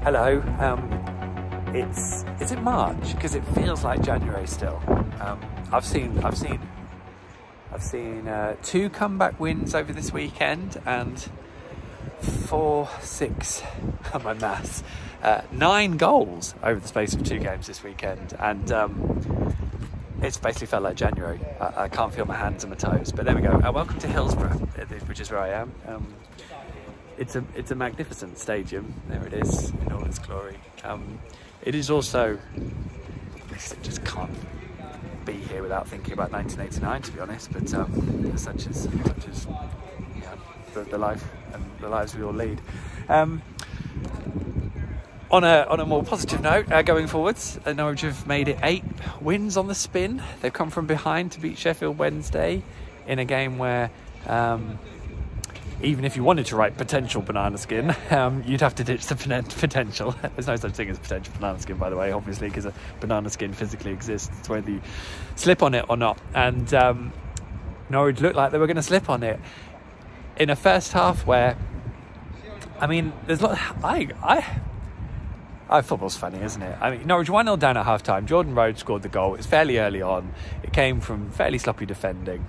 Hello. Is it March? Because it feels like January still. I've seen 2 comeback wins over this weekend and 4, 6 on my maths, 9 goals over the space of 2 games this weekend, and it's basically felt like January. I can't feel my hands and my toes, but there we go. Welcome to Hillsborough, which is where I am. It's a magnificent stadium. There it is in all its glory. It is also, I just can't be here without thinking about 1989, to be honest. But such is the life and the lives we all lead. On a more positive note, going forwards, Norwich have made it 8 wins on the spin. They've come from behind to beat Sheffield Wednesday in a game where, even if you wanted to write potential banana skin, you'd have to ditch the potential. There's no such thing as potential banana skin, by the way, obviously, because a banana skin physically exists. It's whether you slip on it or not. And Norwich looked like they were going to slip on it in a first half where, I mean, there's a lot. Football's funny, isn't it? I mean, Norwich 1-0 down at half-time. Jordan Rhodes scored the goal. It was fairly early on. It came from fairly sloppy defending.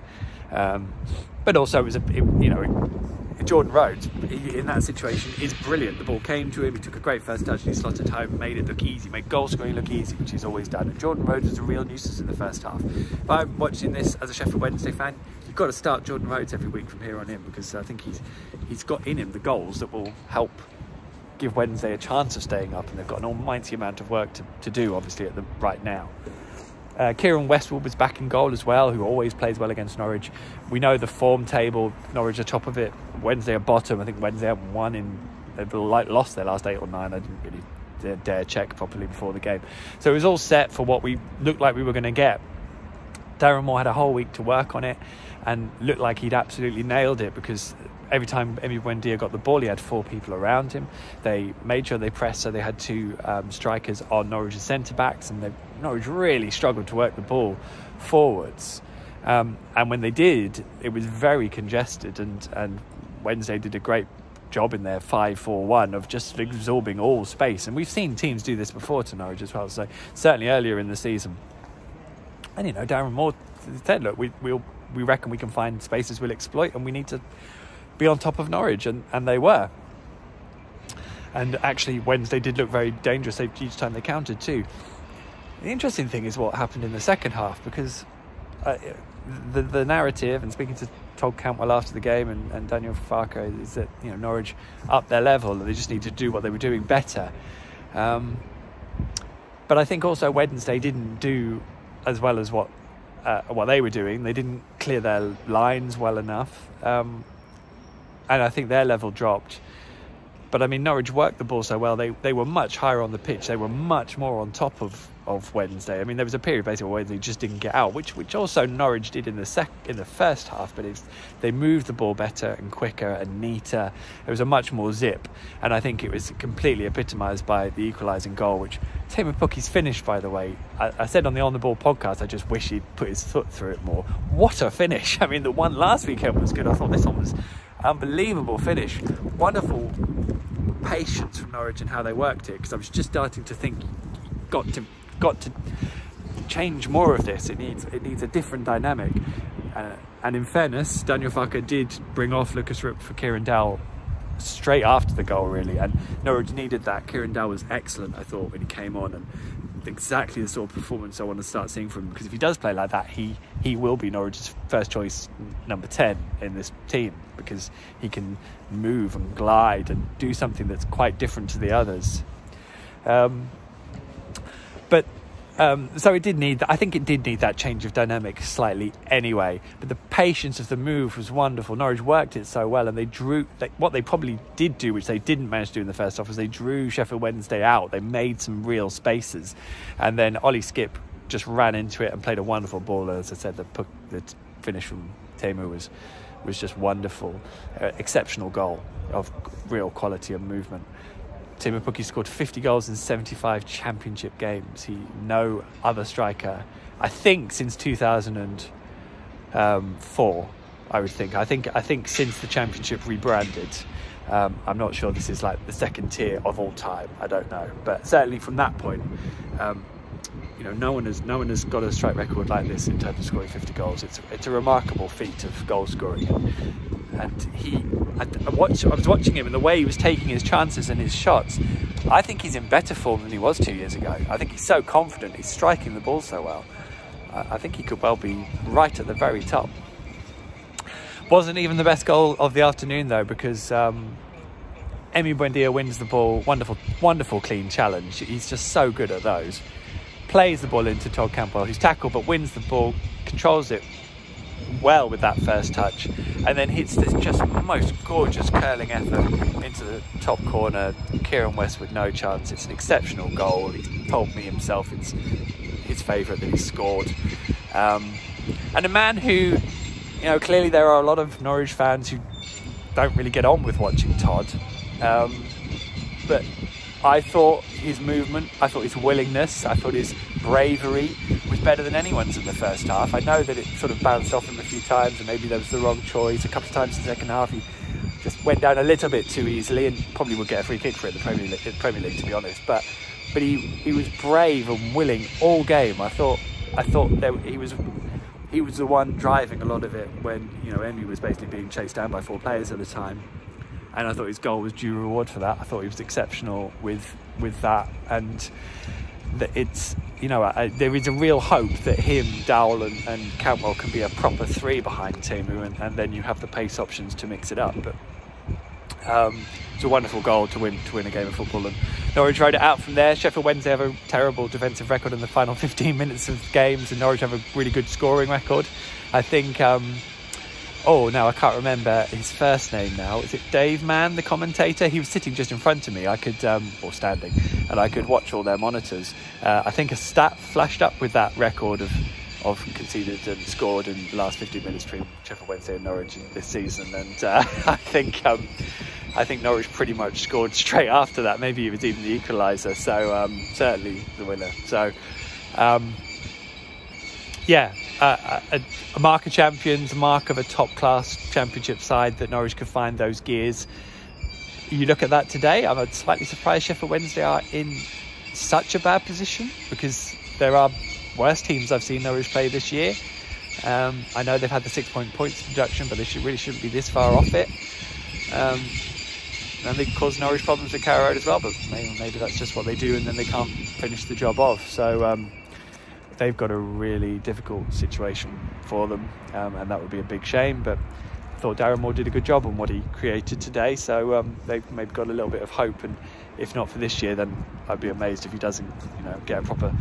But also, it was Jordan Rhodes, in that situation, is brilliant. The ball came to him, he took a great first touch, and he slotted home, made it look easy, made goal scoring look easy, which he's always done. And Jordan Rhodes was a real nuisance in the first half. If I'm watching this as a Sheffield Wednesday fan, you've got to start Jordan Rhodes every week from here on in, because I think he's got in him the goals that will help give Wednesday a chance of staying up, and they've got an almighty amount of work to do, obviously, right now. Kieran Westwood was back in goal as well, who always plays well against Norwich. We know the form table, Norwich are top of it, Wednesday are bottom. I think Wednesday haven't won they've lost their last 8 or 9. I didn't really dare check properly before the game. So it was all set for what we looked like we were going to get. Darren Moore had a whole week to work on it and looked like he'd absolutely nailed it, because every time Buendia got the ball, he had 4 people around him. They made sure they pressed, so they had 2 strikers on Norwich's centre-backs, and Norwich really struggled to work the ball forwards. And when they did, it was very congested, and Wednesday did a great job in their 5-4-1 of just absorbing all space. And we've seen teams do this before to Norwich as well, so certainly earlier in the season. And, Darren Moore said, look, we reckon we can find spaces we'll exploit, and we need to be on top of Norwich, and they were. And actually Wednesday did look very dangerous each time they countered too. The interesting thing is what happened in the second half, because the narrative, and speaking to Todd Cantwell after the game and Daniel Farker, is that Norwich up their level and they just need to do what they were doing better. But I think also Wednesday didn't do as well as what they were doing. They didn't clear their lines well enough. And I think their level dropped. But I mean, Norwich worked the ball so well. They were much higher on the pitch. They were much more on top of Wednesday. I mean, there was a period basically where they just didn't get out, which also Norwich did in the first half. But they moved the ball better and quicker and neater. It was a much more zip, and I think it was completely epitomised by the equalising goal, which Teemu Pukki's finish, by the way. I said on the On the Ball podcast, I just wish he'd put his foot through it more. What a finish! I mean, the one last weekend was good. I thought this one was unbelievable finish. Wonderful patience from Norwich and how they worked it, because I was just starting to think got to change more of this. It needs a different dynamic, and in fairness, Daniel Farker did bring off Lucas Rupp for Kieran Dowell straight after the goal, really, and Norwich needed that. Kieran Dowell was excellent, I thought, when he came on, and exactly the sort of performance I want to start seeing from him, because if he does play like that, he will be Norwich's first choice number 10 in this team, because he can move and glide and do something that's quite different to the others. So it did need that. I think it did need that change of dynamic slightly anyway, but the patience of the move was wonderful. Norwich worked it so well, and they drew what they probably did do, which they didn't manage to do in the first half, was they drew Sheffield Wednesday out. They made some real spaces, and then Ollie Skip just ran into it and played a wonderful ball. As I said, the finish from Teemu was just wonderful. Exceptional goal of real quality and movement. Teemu Pukki scored 50 goals in 75 championship games. No other striker, I think, since 2004. I would think. I think since the championship rebranded, I'm not sure this is like the second tier of all time. I don't know, but certainly from that point, no one has got a strike record like this in terms of scoring 50 goals. It's a remarkable feat of goal scoring, and I was watching him, and the way he was taking his chances and his shots, I think he's in better form than he was 2 years ago. I think he's so confident, he's striking the ball so well. I think he could well be right at the very top. Wasn't even the best goal of the afternoon though, because Emi Buendia wins the ball. Wonderful clean challenge. He's just so good at those. Plays the ball into Todd Cantwell, who's tackled, but wins the ball, controls it well with that first touch, and then hits this just most gorgeous curling effort into the top corner. Kieran West with no chance. It's an exceptional goal. He's told me himself it's his favourite that he's scored. And a man who, clearly there are a lot of Norwich fans who don't really get on with watching Todd. But I thought his movement, I thought his willingness, I thought his bravery was better than anyone's in the first half. I know that it sort of bounced off him a few times, and maybe there was the wrong choice. A couple of times in the second half he just went down a little bit too easily, and probably would get a free kick for it in the Premier League, to be honest. But he was brave and willing all game. I thought he was the one driving a lot of it when Emi was basically being chased down by 4 players at the time. And I thought his goal was due reward for that. I thought he was exceptional with that, and that it's there is a real hope that him, Dowell and Cantwell can be a proper 3 behind Teemu, and then you have the pace options to mix it up. But it's a wonderful goal to win a game of football, and Norwich rode it out from there. Sheffield Wednesday have a terrible defensive record in the final 15 minutes of games, and Norwich have a really good scoring record. I think. Now I can't remember his first name now. Is it Dave Mann, the commentator? He was sitting just in front of me. I could, or standing, and I could watch all their monitors. I think a stat flashed up with that record of conceded and scored in the last 15 minutes between Sheffield Wednesday and Norwich this season, and I think Norwich pretty much scored straight after that. Maybe it was even the equaliser. So certainly the winner. So. A mark of champions, a mark of a top-class championship side that Norwich could find those gears. You look at that today, I'm slightly surprised Sheffield Wednesday are in such a bad position, because there are worse teams I've seen Norwich play this year. I know they've had the 6-point points deduction, but they really shouldn't be this far off it. And they caused Norwich problems at Carrow Road as well, but maybe that's just what they do, and then they can't finish the job off. So they've got a really difficult situation for them, and that would be a big shame. But I thought Darren Moore did a good job on what he created today, so they've maybe got a little bit of hope. And if not for this year, then I'd be amazed if he doesn't get a proper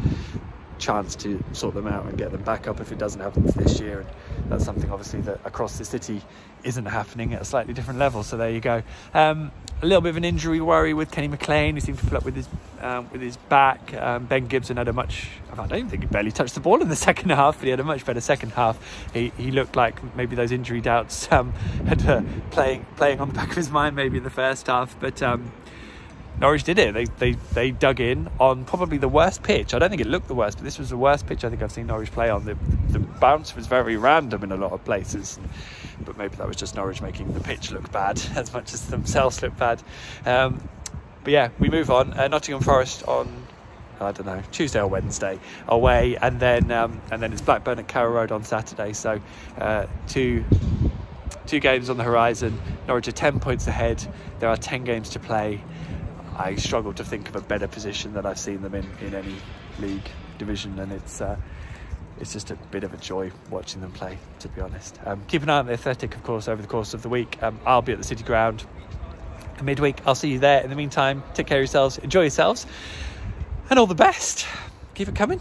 chance to sort them out and get them back up if it doesn't happen this year. And that's something obviously that across the city isn't happening at a slightly different level. So there you go. A little bit of an injury worry with Kenny McLean, who seemed to pull up with his back. Ben Gibson had I don't even think he barely touched the ball in the second half, but he had a much better second half. He looked like maybe those injury doubts had playing on the back of his mind maybe in the first half. But Norwich did it. They dug in on probably the worst pitch. I don't think it looked the worst, but this was the worst pitch I think I've seen Norwich play on. The bounce was very random in a lot of places, but maybe that was just Norwich making the pitch look bad as much as themselves look bad. But yeah, we move on. Nottingham Forest on, I don't know, Tuesday or Wednesday away, and then it's Blackburn at Carrow Road on Saturday. So two games on the horizon. Norwich are 10 points ahead. There are 10 games to play. I struggle to think of a better position that I've seen them in any league division, and it's just a bit of a joy watching them play, to be honest. Keep an eye on the Athletic, of course, over the course of the week. I'll be at the City Ground midweek. I'll see you there. In the meantime, take care of yourselves, enjoy yourselves, and all the best. Keep it coming.